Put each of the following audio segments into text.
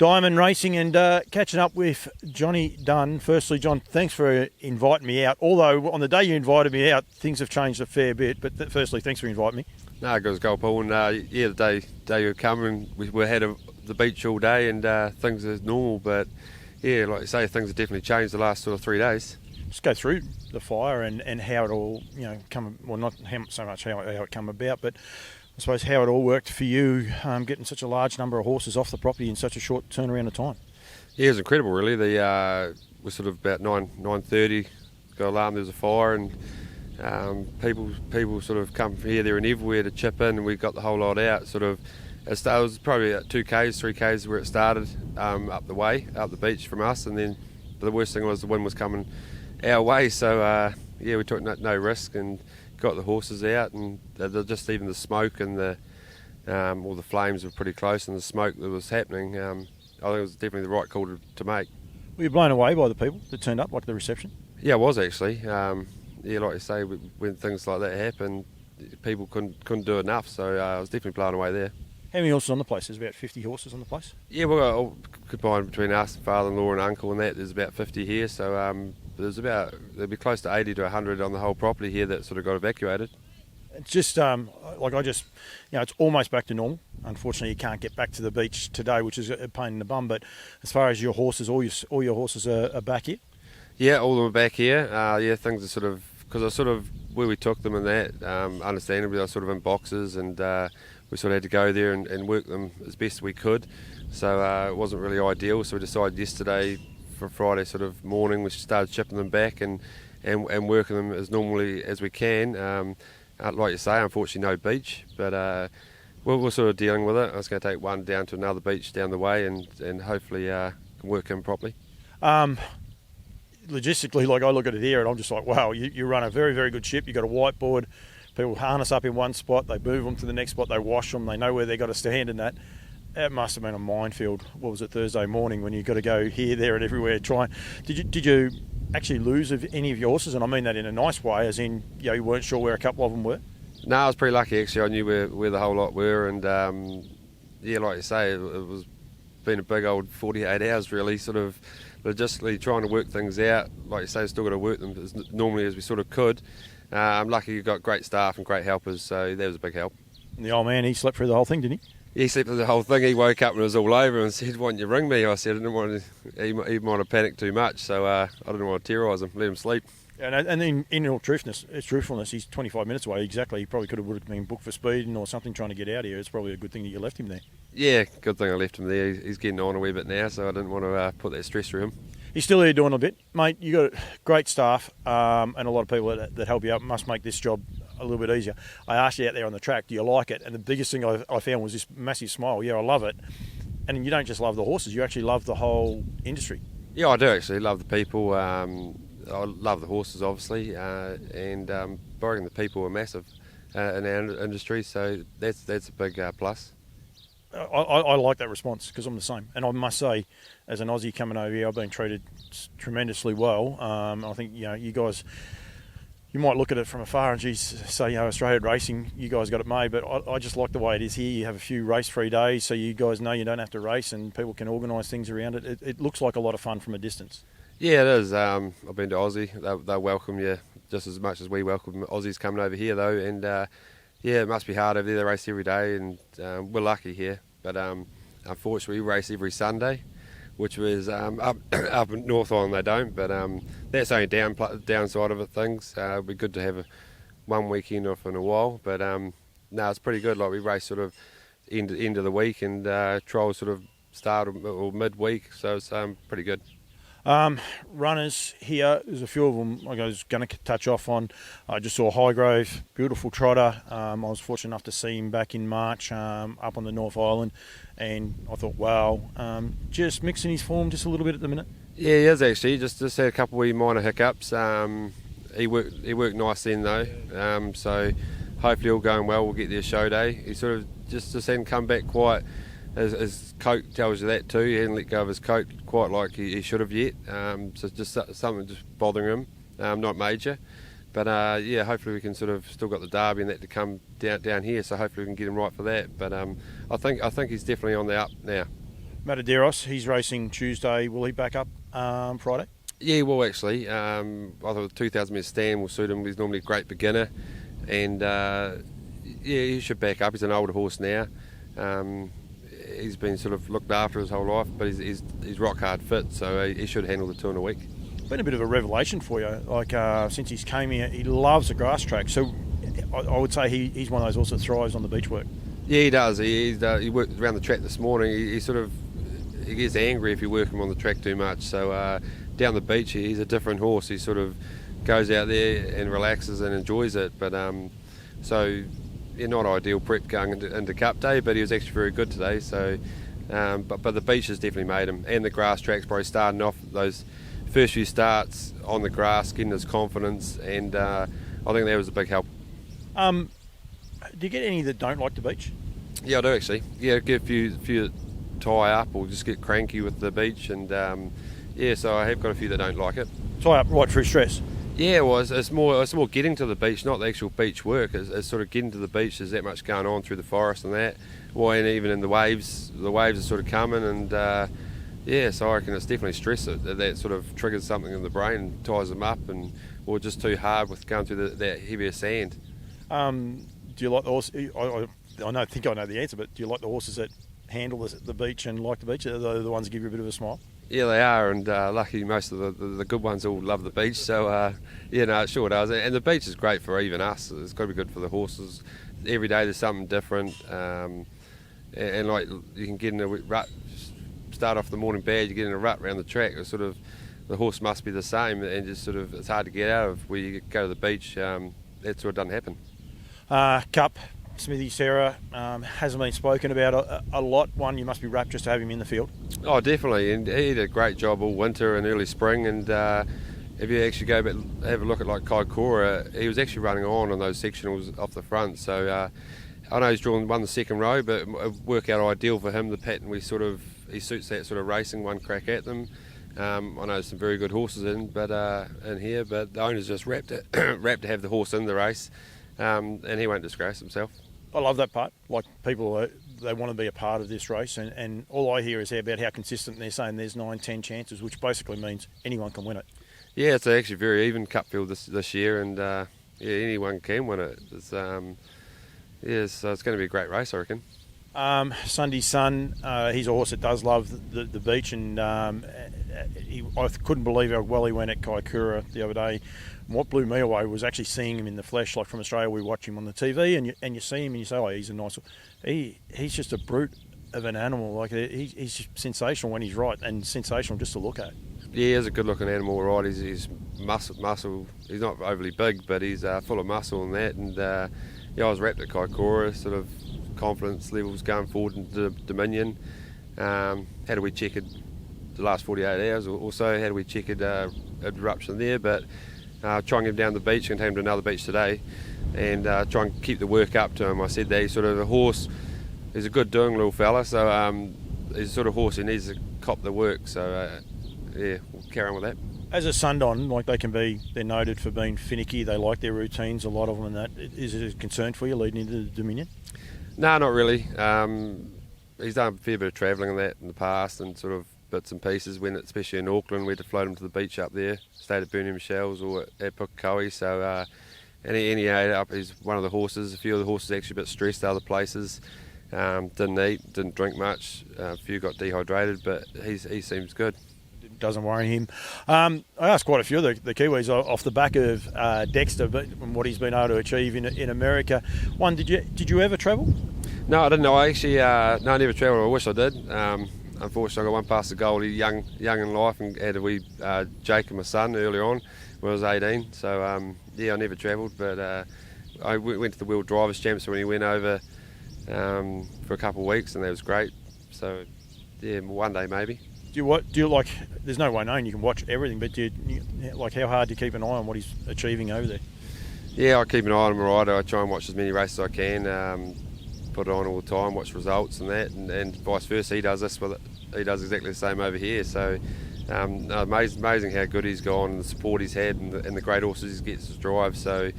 Diamond Racing and catching up with Johnny Dunn. Firstly, John, thanks for inviting me out. Although on the day you invited me out, things have changed a fair bit. But firstly, thanks for inviting me. No, it was go, Paul. And the day you were coming, we had the beach all day and things are normal. But yeah, like you say, things have definitely changed the last sort of 3 days. Just go through the fire and how it all, come. Well, not so much how it come about, but I suppose how it all worked for you, getting such a large number of horses off the property in such a short turnaround of time. Yeah, it was incredible, really. We're sort of about 9:30, got alarm there was a fire, and people sort of come from here, there, and everywhere to chip in, and we got the whole lot out. Sort of, it was probably at 2Ks, 3Ks where it started, up the beach from us, and then the worst thing was the wind was coming our way, so we took no risk and got the horses out, and just even the smoke and all the flames were pretty close, and the smoke that was happening, I think it was definitely the right call to make. Were you blown away by the people that turned up, like the reception? Yeah, I was actually. Like you say, when things like that happen, people couldn't do enough, so I was definitely blown away there. How many horses on the place? There's about 50 horses on the place? Yeah, well, combined between us, father-in-law and uncle and that, there's about 50 here, so there'll be close to 80 to 100 on the whole property here that sort of got evacuated. It's just, it's almost back to normal. Unfortunately, you can't get back to the beach today, which is a pain in the bum, but as far as your horses, all your horses are back here? Yeah, all of them are back here. Things are sort of, because I sort of, where we took them and that, understandably, I was sort of in boxes, and we sort of had to go there and work them as best we could. So it wasn't really ideal, so we decided yesterday, for Friday sort of morning, we started shipping them back and working them as normally as we can. Like you say, unfortunately no beach, but we're sort of dealing with it. I was going to take one down to another beach down the way and hopefully can work them properly. Logistically, like I look at it here and I'm just like, wow, you run a very, very good ship. You've got a whiteboard, people harness up in one spot, they move them to the next spot, they wash them, they know where they've got to stand and that. It must have been a minefield. What was it, Thursday morning, when you've got to go here, there and everywhere trying. Did you actually lose any of your horses? And I mean that in a nice way, as in, you weren't sure where a couple of them were? No, I was pretty lucky actually. I knew where the whole lot were, and like you say, it was been a big old 48 hours really, sort of logistically trying to work things out. Like you say, still got to work them as normally as we sort of could. I'm lucky you got great staff and great helpers, so that was a big help. And the old man, he slept through the whole thing, didn't he? He slept through the whole thing. He woke up and it was all over and said, "Why didn't you ring me?" I said, "I didn't want to." He might have panicked too much, so I didn't want to terrorise him. Let him sleep. And in all truthfulness, he's 25 minutes away. Exactly. He probably would have been booked for speeding or something, trying to get out of here. It's probably a good thing that you left him there. Yeah, good thing I left him there. He's getting on a wee bit now, so I didn't want to put that stress through him. He's still here doing a bit, mate. You got great staff and a lot of people that help you out. Must make this job a little bit easier. I asked you out there on the track, do you like it? And the biggest thing I found was this massive smile. Yeah, I love it. And you don't just love the horses, you actually love the whole industry. Yeah, I do actually love the people. I love the horses, obviously, and borrowing the people are massive in our industry, so that's a big plus. I like that response because I'm the same. And I must say, as an Aussie coming over here, I've been treated tremendously well. I think, you guys, you might look at it from afar and say, Australia racing, you guys got it made. But I just like the way it is here. You have a few race-free days, so you guys know you don't have to race and people can organise things around it. It looks like a lot of fun from a distance. Yeah, it is. I've been to Aussie. They welcome you just as much as we welcome Aussies coming over here, though. And it must be hard over there. They race every day, and we're lucky here. But unfortunately, we race every Sunday, which was up in North Island they don't. But that's only downside of it. Things it'd be good to have one weekend off in a while. But no, it's pretty good. Like we race sort of end of the week, and trials sort of start or midweek, so it's pretty good. Runners here, there's a few of them I was going to touch off on. I just saw Highgrove, beautiful trotter. I was fortunate enough to see him back in March up on the North Island, and I thought, wow, just mixing his form just a little bit at the minute. Yeah, he is actually. Just had a couple of wee minor hiccups. He worked nice then though, so hopefully all going well. We'll get there show day. He sort of just hadn't come back quite. His coat tells you that too. He hadn't let go of his coat quite like he should have yet. So just something just bothering him, not major. But hopefully we can sort of still got the derby and that to come down here. So hopefully we can get him right for that. But I think he's definitely on the up now. Mataderos, he's racing Tuesday. Will he back up Friday? Yeah, well, actually, I thought the 2,000 metre stand will suit him. He's normally a great beginner, and he should back up. He's an older horse now. He's been sort of looked after his whole life, but he's rock hard fit, so he should handle the 2 in a week. Been a bit of a revelation for you. Like since he's came here, he loves a grass track. So I would say he's one of those horses that thrives on the beach work. Yeah, he does. He worked around the track this morning. He gets angry if you work him on the track too much. So down the beach, he's a different horse. He sort of goes out there and relaxes and enjoys it. But not ideal prep going into Cup Day, but he was actually very good today. So, but the beach has definitely made him, and the grass track's probably starting off those first few starts on the grass, getting his confidence, and I think that was a big help. Do you get any that don't like the beach? Yeah, I do actually. Yeah, get a few tie up or just get cranky with the beach, and so I have got a few that don't like it. Tie up right through stress. Yeah, well, it's more getting to the beach, not the actual beach work. It's sort of getting to the beach. There's that much going on through the forest and that. Well, and even in the waves are sort of coming, and so I reckon it's definitely stress that sort of triggers something in the brain and ties them up, or just too hard with going through that heavier sand. Do you like the horse? I think I know the answer, but do you like the horses that handle the beach and like the beach? Are they the ones that give you a bit of a smile? Yeah, they are, and lucky most of the good ones all love the beach. So it sure does. And the beach is great for even us. It's got to be good for the horses. Every day there's something different, and like you can get in a rut. Start off the morning bad, you get in a rut around the track. It's sort of the horse must be the same, and just sort of it's hard to get out of. Where you go to the beach, that sort of doesn't happen. Cup, Smithy, Sarah, hasn't been spoken about a lot. One, you must be rapt just to have him in the field. Oh, definitely, and he did a great job all winter and early spring. And if you actually go back have a look at like Kaikoura, he was actually running on those sectionals off the front. So I know he's won the second row, but it worked out ideal for him. The pattern he suits that sort of racing, one crack at them. I know there's some very good horses in here, but the owner's just rapt to have the horse in the race, and he won't disgrace himself. I love that part. Like people, they want to be a part of this race, and all I hear is about how consistent they're saying there's 9-10 chances, which basically means anyone can win it. Yeah, it's actually very even cup field this year, and anyone can win it. So it's going to be a great race, I reckon. Sunday's Sun, he's a horse that does love the beach, and I couldn't believe how well he went at Kaikoura the other day. And what blew me away was actually seeing him in the flesh. Like from Australia, we watch him on the TV, and you see him and you say, oh, he's a nice. He's just a brute of an animal. Like he's sensational when he's right, and sensational just to look at. Yeah, he is a good-looking animal, right? He's muscle. He's not overly big, but he's full of muscle and that. And I was wrapped at Kaikoura, sort of confidence levels going forward into Dominion. How do we check it the last 48 hours or so? How do we check it a eruption there? But try and get him down the beach and take him to another beach today, and try and keep the work up to him. I said that he's sort of a horse. He's a good doing little fella, so he's the sort of horse who needs to cop the work. So we'll carry on with that. As a Sundon, like they're noted for being finicky. They like their routines, a lot of them, and that. Is it a concern for you leading into the Dominion? No, not really. He's done a fair bit of travelling in that in the past, and sort of bits and pieces. Especially in Auckland, we had to float him to the beach up there. Stayed at Birmingham Shells or at Pukekohe. So, and he ate up. He's one of the horses. A few of the horses actually a bit stressed other places. Didn't eat, didn't drink much. A few got dehydrated, but he seems good. Doesn't worry him. I asked quite a few of the Kiwis off the back of Dexter, but what he's been able to achieve in America. One, did you ever travel? No, I didn't know. I actually I never travelled. I wish I did. Unfortunately, I got one past the goal. Young in life, and had a wee Jacob, my son, early on when I was 18. So I never travelled, but I went to the World Drivers' Championship when he went over for a couple of weeks, and that was great. So one day maybe. Do you like? There's no way knowing you can watch everything, but do you like how hard do you keep an eye on what he's achieving over there? Yeah, I keep an eye on him, right. I try and watch as many races as I can. Put it on all the time, watch results and that, and vice versa. He does this with it. He does exactly the same over here. So amazing how good he's gone, and the support he's had, and the great horses he gets to drive. So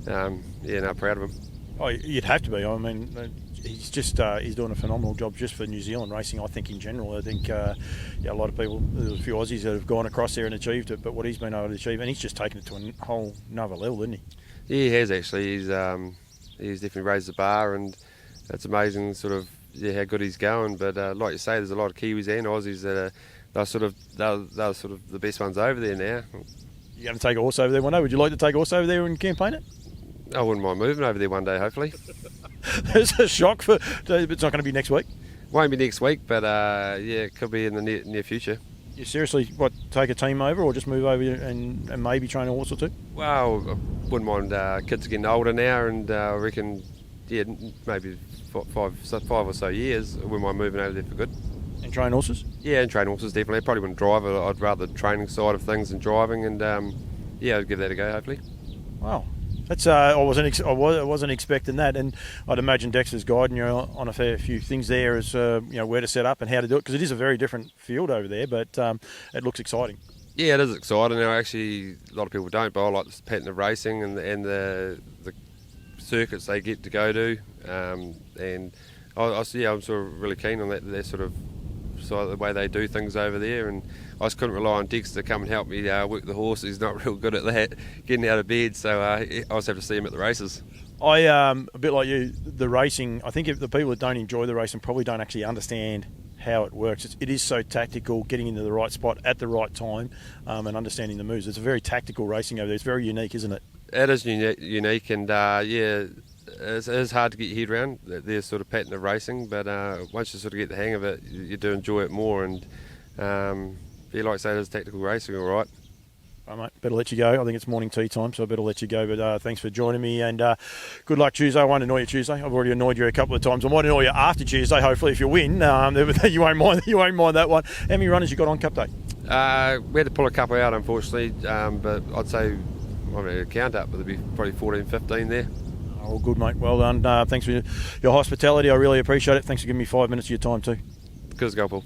proud of him. Oh, you'd have to be. I mean, he's just he's doing a phenomenal job just for New Zealand racing. I think in general, a lot of people, there's a few Aussies that have gone across there and achieved it, but what he's been able to achieve, and he's just taken it to a whole another level, isn't he? Yeah, he has actually. He's definitely raised the bar, and it's amazing how good he's going. But like you say, there's a lot of Kiwis and Aussies that are they're sort of the best ones over there now. You going to take a horse over there one day? Would you like to take a horse over there and campaign it? I wouldn't mind moving over there one day, hopefully. There's a shock it's not going to be next week. Won't be next week, but it could be in the near future. You seriously, take a team over or just move over and maybe train a horse or two? Well, I wouldn't mind. Kids are getting older now, and I reckon, maybe 5 or so years, I wouldn't mind moving over there for good. And train horses? Yeah, and train horses, definitely. I probably wouldn't drive. I'd rather the training side of things than driving, and I'd give that a go, hopefully. Wow. That's I wasn't expecting that, and I'd imagine Dexter's guiding you on a fair few things there as where to set up and how to do it, because it is a very different field over there, but it looks exciting. Yeah, it is exciting. Now, actually, a lot of people don't, but I like the pattern of racing and the circuits they get to go to, and I'm sort of really keen on that sort of the way they do things over there, and I just couldn't rely on Dexter to come and help me work the horse. He's not real good at that, getting out of bed, so I just have to see him at the races. A bit like you, the racing, I think if the people that don't enjoy the racing probably don't actually understand how it works. It is so tactical, getting into the right spot at the right time, and understanding the moves. It's a very tactical racing over there. It's very unique, isn't it? It is unique, and it's hard to get your head around their sort of pattern of racing, but once you sort of get the hang of it, you do enjoy it more, and like I say, it is tactical racing, all right. All right, mate, better let you go. I think it's morning tea time, so I better let you go, but thanks for joining me, and good luck Tuesday. I won't annoy you Tuesday. I've already annoyed you a couple of times. I might annoy you after Tuesday, hopefully, if you win. You won't mind that one. How many runners you got on Cup Day? We had to pull a couple out, unfortunately, but I'd say, I don't know, count up, but there'd be probably 14, 15 there. Oh, good, mate. Well done. Thanks for your hospitality. I really appreciate it. Thanks for giving me 5 minutes of your time too. Good as go, Paul.